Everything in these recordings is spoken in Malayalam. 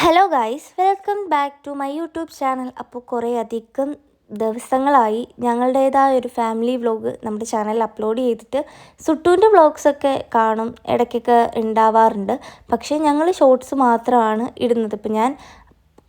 Hello guys, welcome back to my YouTube channel. അപ്പോൾ കുറേ അധികം ദിവസങ്ങളായി ഞങ്ങളുടേതായ ഒരു ഫാമിലി വ്ലോഗ് നമ്മുടെ ചാനലിൽ അപ്ലോഡ് ചെയ്തിട്ട്. സുട്ടുവിൻ്റെ വ്ലോഗ്സൊക്കെ കാണും, ഇടയ്ക്കൊക്കെ ഉണ്ടാവാറുണ്ട്. പക്ഷേ ഞങ്ങൾ ഷോർട്സ് മാത്രമാണ് ഇടുന്നത്. ഇപ്പോൾ ഞാൻ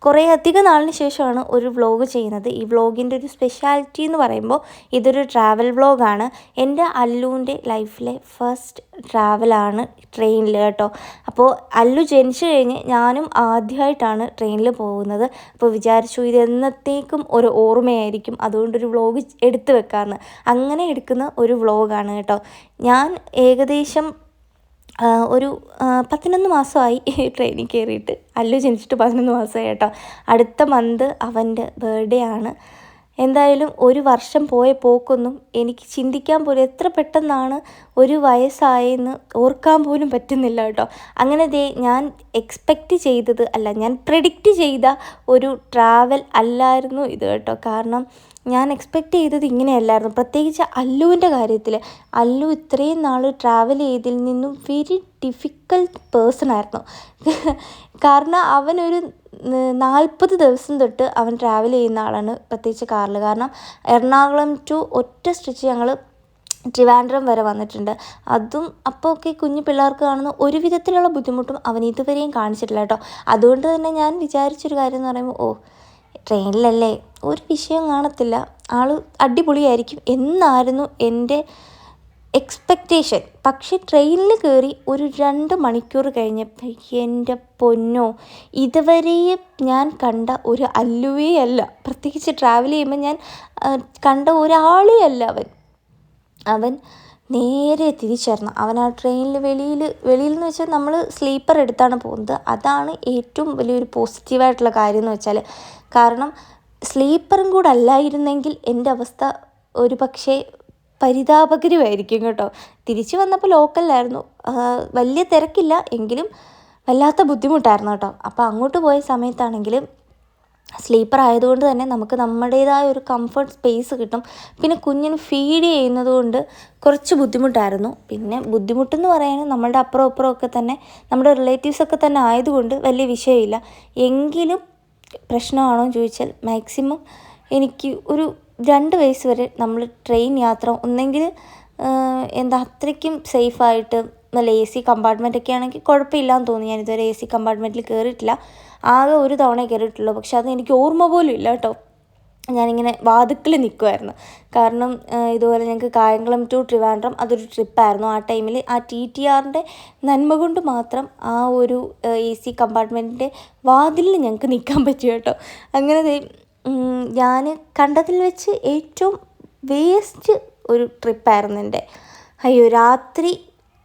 കുറേ അധികം നാളിന് ശേഷമാണ് ഒരു വ്ലോഗ് ചെയ്യുന്നത്. ഈ വ്ലോഗിൻ്റെ ഒരു സ്പെഷ്യാലിറ്റി എന്ന് പറയുമ്പോൾ ഇതൊരു ട്രാവൽ വ്ലോഗാണ്. എൻ്റെ അല്ലുവിൻ്റെ ലൈഫിലെ ഫസ്റ്റ് ട്രാവലാണ് ട്രെയിനിൽ കേട്ടോ. അപ്പോൾ അല്ലു ജനിച്ചു കഴിഞ്ഞ് ഞാനും ആദ്യമായിട്ടാണ് ട്രെയിനിൽ പോകുന്നത്. അപ്പോൾ വിചാരിച്ചു ഇത് എന്നത്തേക്കും ഒരു ഓർമ്മയായിരിക്കും, അതുകൊണ്ടൊരു വ്ലോഗ് എടുത്തു വെക്കാമെന്ന്. അങ്ങനെ എടുക്കുന്ന ഒരു വ്ലോഗാണ് കേട്ടോ. ഞാൻ ഏകദേശം ഒരു 11 മാസമായി ട്രെയിനിൽ കയറിയിട്ട്. അല്ലു ജനിച്ചിട്ട് 11 മാസമായി കേട്ടോ. അടുത്ത മന്ത് അവൻ്റെ ബർത്ത്ഡേ ആണ്. എന്തായാലും ഒരു വർഷം പോയ പോക്കൊന്നും എനിക്ക് ചിന്തിക്കാൻ പോലും, എത്ര പെട്ടെന്നാണ് ഒരു വയസ്സായെന്ന് ഓർക്കാൻ പോലും പറ്റുന്നില്ല കേട്ടോ. അങ്ങനെ ഞാൻ എക്സ്പെക്റ്റ് ചെയ്തത് അല്ല, ഞാൻ പ്രെഡിക്റ്റ് ചെയ്ത ഒരു ട്രാവൽ അല്ലായിരുന്നു ഇത് കേട്ടോ. കാരണം ഞാൻ എക്സ്പെക്റ്റ് ചെയ്തത് ഇങ്ങനെയല്ലായിരുന്നു. പ്രത്യേകിച്ച് അല്ലുവിൻ്റെ കാര്യത്തിൽ. അല്ലു ഇത്രയും നാൾ ട്രാവൽ ചെയ്തതിൽ നിന്നും വെരി ഡിഫിക്കൽട്ട് പേഴ്സൺ ആയിരുന്നു. കാരണം അവനൊരു 40 ദിവസം തൊട്ട് അവൻ ട്രാവൽ ചെയ്യുന്ന ആളാണ്, പ്രത്യേകിച്ച് കാറിൽ. കാരണം എറണാകുളം ടു ഒറ്റ സ്ട്രെച്ച് ഞങ്ങൾ ട്രിവാൻഡ്രം വരെ വന്നിട്ടുണ്ട്. അതും അപ്പോൾ ഒക്കെ കുഞ്ഞു പിള്ളേർക്ക് കാണുന്ന ഒരു വിധത്തിലുള്ള ബുദ്ധിമുട്ടും അവൻ ഇതുവരെയും കാണിച്ചിട്ടില്ല കേട്ടോ. അതുകൊണ്ട് തന്നെ ഞാൻ വിചാരിച്ചൊരു കാര്യം എന്ന് പറയുമ്പോൾ, ട്രെയിനിലല്ലേ, ഒരു വിഷയം കാണത്തില്ല, ആൾ അടിപൊളിയായിരിക്കും എന്നായിരുന്നു എൻ്റെ എക്സ്പെക്റ്റേഷൻ. പക്ഷേ ട്രെയിനിൽ കയറി ഒരു 2 മണിക്കൂർ കഴിഞ്ഞപ്പോൾ എൻ്റെ പൊന്നോ, ഇതുവരെയും ഞാൻ കണ്ട ഒരു അല്ലുവേ അല്ല. പ്രത്യേകിച്ച് ട്രാവൽ ചെയ്യുമ്പോൾ ഞാൻ കണ്ട ഒരാളേ അല്ല അവൻ നേരെ തിരിച്ചായിരുന്നു. അവൻ ആ ട്രെയിനിൽ വെളിയിൽ എന്ന് വെച്ചാൽ നമ്മൾ സ്ലീപ്പർ എടുത്താണ് പോകുന്നത്. അതാണ് ഏറ്റവും വലിയൊരു പോസിറ്റീവായിട്ടുള്ള കാര്യം എന്ന് വെച്ചാൽ. കാരണം സ്ലീപ്പറും കൂടെ അല്ലായിരുന്നെങ്കിൽ എൻ്റെ അവസ്ഥ ഒരു പക്ഷേ പരിതാപകരമായിരിക്കും കേട്ടോ. തിരിച്ച് വന്നപ്പോൾ ലോക്കലിലായിരുന്നു, വലിയ തിരക്കില്ല, എങ്കിലും വല്ലാത്ത ബുദ്ധിമുട്ടായിരുന്നു കേട്ടോ. അപ്പോൾ അങ്ങോട്ട് പോയ സമയത്താണെങ്കിലും സ്ലീപ്പർ ആയതുകൊണ്ട് തന്നെ നമുക്ക് നമ്മുടേതായ ഒരു കംഫർട്ട് സ്പേസ് കിട്ടും. പിന്നെ കുഞ്ഞിന് ഫീഡ് ചെയ്യുന്നത് കൊണ്ട് കുറച്ച് ബുദ്ധിമുട്ടായിരുന്നു. പിന്നെ ബുദ്ധിമുട്ടെന്ന് പറയാനും നമ്മളുടെ അപ്പുറം ഒക്കെ തന്നെ നമ്മുടെ റിലേറ്റീവ്സൊക്കെ തന്നെ ആയതുകൊണ്ട് വലിയ വിഷയമില്ല. എങ്കിലും പ്രശ്നമാണോ എന്ന് ചോദിച്ചാൽ, മാക്സിമം എനിക്ക് ഒരു 2 വയസ്സ് വരെ നമ്മൾ ട്രെയിൻ യാത്ര ഒന്നെങ്കിൽ അത്രയ്ക്കും സേഫായിട്ട് നല്ല AC കമ്പാർട്ട്മെൻറ്റൊക്കെ ആണെങ്കിൽ കുഴപ്പമില്ലാന്ന് തോന്നി. ഞാനിതുവരെ AC കമ്പാർട്ട്മെൻറ്റിൽ കയറിയിട്ടില്ല, ആകെ ഒരു തവണ കയറിയിട്ടുള്ളൂ. പക്ഷെ അത് എനിക്ക് ഓർമ്മ പോലും ഇല്ല കേട്ടോ. ഞാനിങ്ങനെ വാതിക്കൽ നിൽക്കുമായിരുന്നു. കാരണം ഇതുപോലെ ഞങ്ങൾക്ക് കായംകുളം ടു ട്രിവാൻഡ്രം അതൊരു ട്രിപ്പായിരുന്നു. ആ ടൈമിൽ ആ TTRൻ്റെ നന്മ കൊണ്ട് മാത്രം ആ ഒരു AC കമ്പാർട്ട്മെൻറ്റിൻ്റെ വാതിലിൽ ഞങ്ങൾക്ക് നിൽക്കാൻ പറ്റി കേട്ടോ. അങ്ങനെ ഞാൻ കണ്ടതിൽ വെച്ച് ഏറ്റവും വേസ്റ്റ് ഒരു ട്രിപ്പായിരുന്നു എൻ്റെ. അയ്യോ, രാത്രി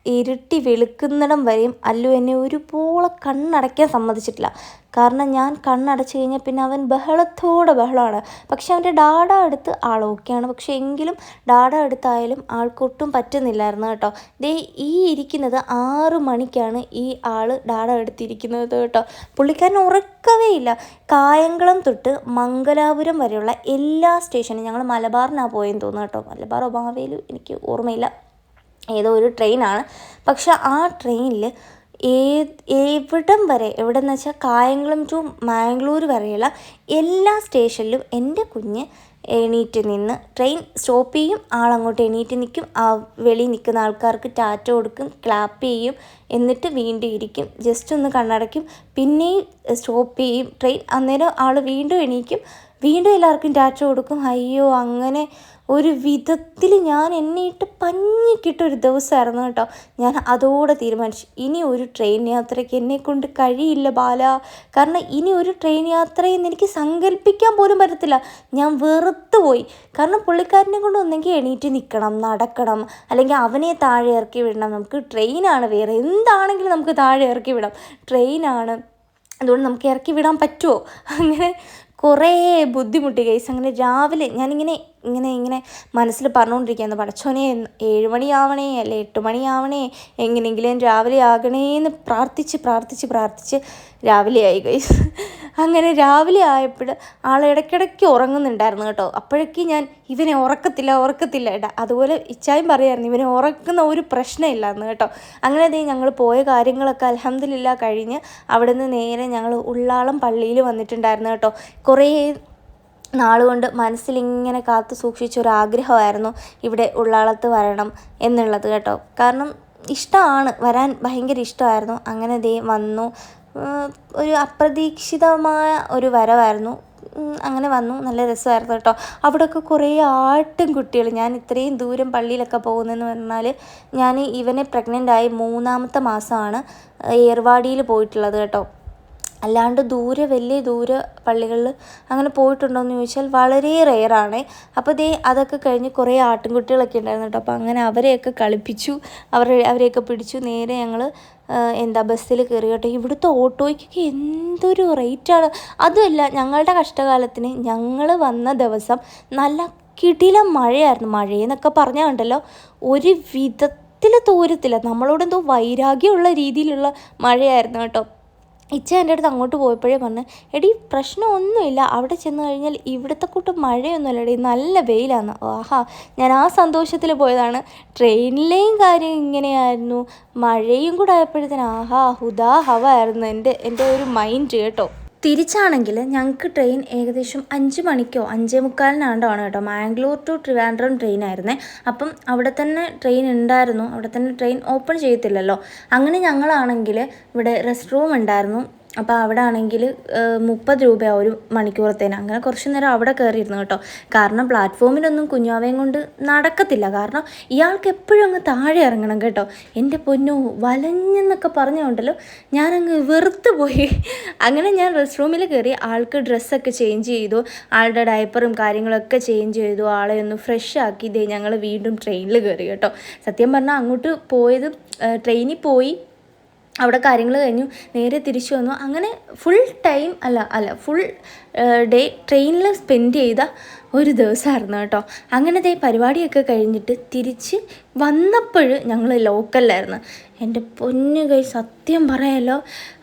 ഇരുട്ടി വെളുക്കുന്നിടം വരെയും അല്ലു എന്നെ ഒരുപോലെ കണ്ണടയ്ക്കാൻ സമ്മതിച്ചിട്ടില്ല. കാരണം ഞാൻ കണ്ണടച്ച് കഴിഞ്ഞാൽ പിന്നെ അവൻ ബഹളമാണ്. പക്ഷെ അവൻ്റെ ഡാഡ അടുത്ത് ആൾ ഓക്കെയാണ്. പക്ഷെ എങ്കിലും ഡാഡ അടുത്തായാലും ആൾക്കൊട്ടും പറ്റുന്നില്ലായിരുന്നു കേട്ടോ. ഈ ഇരിക്കുന്നത് 6 മണിക്കാണ് ഈ ആൾ ഡാഡ അടുത്തിരിക്കുന്നത് കേട്ടോ. പുള്ളിക്കാരൻ ഉറക്കവേ ഇല്ല. കായംകുളം തൊട്ട് മംഗലാപുരം വരെയുള്ള എല്ലാ സ്റ്റേഷനും, ഞങ്ങൾ മലബാറിനാണ് പോയെന്ന് തോന്നുന്നു കേട്ടോ. മലബാറോ മാവേലി എനിക്ക് ഓർമ്മയില്ല, ഏതോ ഒരു ട്രെയിനാണ്. പക്ഷെ ആ ട്രെയിനിൽ എവിടെന്ന് വെച്ചാൽ കായംകുളം ടു മാംഗ്ലൂർ വരെയുള്ള എല്ലാ സ്റ്റേഷനിലും എൻ്റെ കുഞ്ഞ് എണീറ്റ് നിന്ന് ട്രെയിൻ സ്റ്റോപ്പ് ചെയ്യും, ആളങ്ങോട്ട് എണീറ്റ് നിൽക്കും, ആ വെളിയിൽ നിൽക്കുന്ന ആൾക്കാർക്ക് ടാറ്റ കൊടുക്കും, ക്ലാപ്പ് ചെയ്യും, എന്നിട്ട് വീണ്ടും ഇരിക്കും, ജസ്റ്റ് ഒന്ന് കണ്ണടയ്ക്കും, പിന്നെയും സ്റ്റോപ്പ് ചെയ്യും ട്രെയിൻ. അന്നേരം ആൾ വീണ്ടും എണീക്കും, വീണ്ടും എല്ലാവർക്കും ടാറ്റ കൊടുക്കും. അയ്യോ, അങ്ങനെ ഒരു വിധത്തിൽ ഞാൻ എന്നെയിട്ട് പഞ്ഞിക്കിട്ടൊരു ദിവസമായിരുന്നു കേട്ടോ. ഞാൻ അതോടെ തീരുമാനിച്ചു, ഇനി ഒരു ട്രെയിൻ യാത്രയ്ക്ക് എന്നെക്കൊണ്ട് കഴിയില്ല ബാല. കാരണം ഇനി ഒരു ട്രെയിൻ യാത്രയെന്ന് എനിക്ക് സങ്കല്പിക്കാൻ പോലും പറ്റത്തില്ല. ഞാൻ വെറുത്ത് പോയി. കാരണം പുള്ളിക്കാരനെ കൊണ്ട് ഒന്നെങ്കിൽ എണീറ്റ് നിൽക്കണം, നടക്കണം, അല്ലെങ്കിൽ അവനെ താഴെ ഇറക്കി വിടണം. നമുക്ക് ട്രെയിനാണ്, വേറെ എന്താണെങ്കിലും നമുക്ക് താഴെ ഇറക്കി വിടാം, ട്രെയിനാണ്, അതുകൊണ്ട് നമുക്ക് ഇറക്കി വിടാൻ പറ്റുമോ? അങ്ങനെ കുറേ ബുദ്ധിമുട്ടി ഗൈസ്. അങ്ങനെ രാവിലെ ഞാനിങ്ങനെ മനസ്സിൽ പറഞ്ഞുകൊണ്ടിരിക്കുകയാണ്, പടച്ചോനെ 7 മണിയാവണേ, അല്ലെ 8 മണിയാവണേ, എങ്ങനെയെങ്കിലും രാവിലെ ആകണേന്ന് പ്രാർത്ഥിച്ച് രാവിലെ ആയി ഗൈസ്. അങ്ങനെ രാവിലെ ആയപ്പോൾ ആൾ ഇടയ്ക്കിടയ്ക്ക് ഉറങ്ങുന്നുണ്ടായിരുന്നു കേട്ടോ. അപ്പോഴേക്ക് ഞാൻ ഇവനെ ഉറക്കത്തില്ല ഏട്ടാ. അതുപോലെ ഇച്ചായും പറയായിരുന്നു ഇവനെ ഉറക്കുന്ന ഒരു പ്രശ്നമില്ലായിരുന്നു കേട്ടോ. അങ്ങനെ ഞങ്ങൾ പോയ കാര്യങ്ങളൊക്കെ അൽഹംദുലില്ലാ കഴിഞ്ഞ് അവിടെ നിന്ന് നേരെ ഞങ്ങൾ ഉള്ളാളം പള്ളിയിൽ വന്നിട്ടുണ്ടായിരുന്നു കേട്ടോ. കുറേ നാളുകൊണ്ട് മനസ്സിലിങ്ങനെ കാത്തു സൂക്ഷിച്ചൊരാഗ്രഹമായിരുന്നു ഇവിടെ ഉള്ളാളത്ത് വരണം എന്നുള്ളത് കേട്ടോ. കാരണം ഇഷ്ടമാണ്, വരാൻ ഭയങ്കര ഇഷ്ടമായിരുന്നു. അങ്ങനെ വന്നു. ഒരു അപ്രതീക്ഷിതമായ ഒരു വരവായിരുന്നു. അങ്ങനെ വന്നു, നല്ല രസമായിരുന്നു കേട്ടോ. അവിടെയൊക്കെ കുറേ ആട്ടും കുട്ടികൾ. ഞാൻ ഇത്രയും ദൂരം പള്ളിയിലൊക്കെ പോകുന്നതെന്ന് പറഞ്ഞാൽ ഞാൻ ഇവനെ പ്രഗ്നൻ്റായി 3ാമത്തെ മാസമാണ് ഏർവാടിയിൽ പോയിട്ടുള്ളത് കേട്ടോ. അല്ലാണ്ട് വലിയ ദൂര പള്ളികളിൽ അങ്ങനെ പോയിട്ടുണ്ടോയെന്ന് ചോദിച്ചാൽ വളരെ റെയറാണ്. അപ്പോൾ അതൊക്കെ കഴിഞ്ഞ് കുറേ ആട്ടിൻകുട്ടികളൊക്കെ ഉണ്ടായിരുന്നു കേട്ടോ. അപ്പോൾ അങ്ങനെ അവരെയൊക്കെ കളിപ്പിച്ചു, അവരെയൊക്കെ പിടിച്ചു. നേരെ ഞങ്ങൾ ബസ്സിൽ കയറി കേട്ടോ. ഇവിടുത്തെ ഓട്ടോയ്ക്കൊക്കെ എന്തൊരു റേറ്റാണ്. അതുമല്ല, ഞങ്ങളുടെ കഷ്ടകാലത്തിന് ഞങ്ങൾ വന്ന ദിവസം നല്ല കിടിലം മഴയായിരുന്നു. മഴയെന്നൊക്കെ പറഞ്ഞാൽ ഉണ്ടല്ലോ, ഒരു വിധത്തിൽ തോരത്തില്ല. നമ്മളോടെന്തോ വൈരാഗ്യമുള്ള രീതിയിലുള്ള മഴയായിരുന്നു കേട്ടോ. ഇച്ച എൻ്റെ അടുത്ത് അങ്ങോട്ട് പോയപ്പോഴേ പറഞ്ഞു, എടി പ്രശ്നമൊന്നുമില്ല, അവിടെ ചെന്ന് കഴിഞ്ഞാൽ ഇവിടുത്തെ കൂട്ട് മഴയൊന്നുമില്ല എടി, നല്ല വെയിലാണ്. ആഹാ, ഞാൻ ആ സന്തോഷത്തിൽ പോയതാണ്. ട്രെയിനിലെയും കാര്യം ഇങ്ങനെയായിരുന്നു. മഴയും കൂടെ ആയപ്പോഴത്തേന് ആഹാ ഹുദാ ഹവ ആയിരുന്നു എൻ്റെ ഒരു മൈൻഡ് കേട്ടോ. തിരിച്ചാണെങ്കിൽ ഞങ്ങൾക്ക് ട്രെയിൻ ഏകദേശം 5 മണിക്കോ 5:45 കേട്ടോ. മാംഗ്ലൂർ ടു ട്രിവാൻഡ്രം ട്രെയിനായിരുന്നേ. അപ്പം അവിടെ തന്നെ ട്രെയിൻ ഉണ്ടായിരുന്നു, അവിടെ തന്നെ ട്രെയിൻ ഓപ്പൺ ചെയ്യത്തില്ലല്ലോ. അങ്ങനെ ഞങ്ങളാണെങ്കിൽ ഇവിടെ റെസ്റ്റ് റൂം ഉണ്ടായിരുന്നു. അപ്പോൾ അവിടെ ആണെങ്കിൽ 30 രൂപയാണ് ഒരു മണിക്കൂറത്തേന്. അങ്ങനെ കുറച്ച് നേരം അവിടെ കയറിയിരുന്നു കേട്ടോ. കാരണം പ്ലാറ്റ്ഫോമിലൊന്നും കുഞ്ഞാവയും കൊണ്ട് നടക്കത്തില്ല. കാരണം ഇയാൾക്ക് എപ്പോഴും അങ്ങ് താഴെ ഇറങ്ങണം കേട്ടോ. എൻ്റെ പൊന്നോ, വലഞ്ഞെന്നൊക്കെ പറഞ്ഞുകൊണ്ടല്ലോ ഞാനങ്ങ് വെറുത്ത് പോയി. അങ്ങനെ ഞാൻ റെസ്റ്റ് റൂമിൽ കയറി. ആൾക്ക് ഡ്രസ്സൊക്കെ ചേഞ്ച് ചെയ്തു, ആളുടെ ഡയപ്പറും കാര്യങ്ങളൊക്കെ ചേഞ്ച് ചെയ്തു, ആളെ ഒന്ന് ഫ്രഷ് ആക്കി ഞങ്ങൾ വീണ്ടും ട്രെയിനിൽ കയറി കേട്ടോ. സത്യം പറഞ്ഞാൽ അങ്ങോട്ട് പോയത് ട്രെയിനിൽ പോയി, അവിടെ കാര്യങ്ങൾ കഴിഞ്ഞു, നേരെ തിരിച്ചു വന്നു. അങ്ങനെ ഫുൾ ടൈം ഫുൾ ഡേ ട്രെയിനിൽ സ്പെൻഡ് ചെയ്ത ഒരു ദിവസമായിരുന്നു കേട്ടോ. അങ്ങനെ പരിപാടിയൊക്കെ കഴിഞ്ഞിട്ട് തിരിച്ച് വന്നപ്പോൾ ഞങ്ങൾ ലോക്കലിലായിരുന്നു. എൻ്റെ പൊന്നു കൈ, സത്യം പറയാലോ,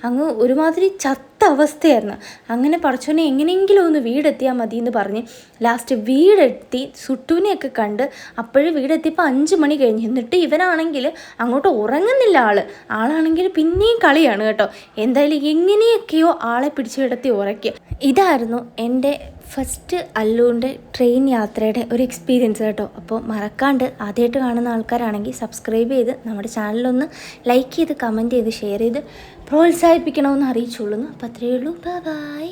അങ്ങ് ഒരുമാതിരി ചത്ത അവസ്ഥയായിരുന്നു. അങ്ങനെ പടച്ചോനെ എങ്ങനെയെങ്കിലും ഒന്ന് വീടെത്തിയാൽ മതി എന്ന് പറഞ്ഞ് ലാസ്റ്റ് വീടെത്തി സുട്ടുവിനെയൊക്കെ കണ്ട്. അപ്പോഴും വീടെത്തിയപ്പോൾ 5 മണി കഴിഞ്ഞ്. എന്നിട്ട് ഇവനാണെങ്കിൽ അങ്ങോട്ട് ഉറങ്ങുന്നില്ല. ആളാണെങ്കിൽ പിന്നെയും കളിയാണ് കേട്ടോ. എന്തായാലും എങ്ങനെയൊക്കെയോ ആളെ പിടിച്ചു കിടത്തി ഉറക്കി. ഇതായിരുന്നു എൻ്റെ ഫസ്റ്റ് അല്ലുവിൻ്റെ ട്രെയിൻ യാത്രയുടെ ഒരു എക്സ്പീരിയൻസ് കേട്ടോ. അപ്പോൾ മറക്കാണ്ട് ആദ്യമായിട്ട് കാണുന്ന ആൾക്കാരാണെങ്കിൽ സബ്സ്ക്രൈബ് ചെയ്ത് നമ്മുടെ ചാനലൊന്ന് ലൈക്ക് ചെയ്ത് കമൻറ്റ് ചെയ്ത് ഷെയർ ചെയ്ത് പ്രോത്സാഹിപ്പിക്കണമെന്ന് അറിയിച്ചുകൊള്ളുന്നു. അപ്പോൾ അത്രയേ ഉള്ളൂ. ബൈ.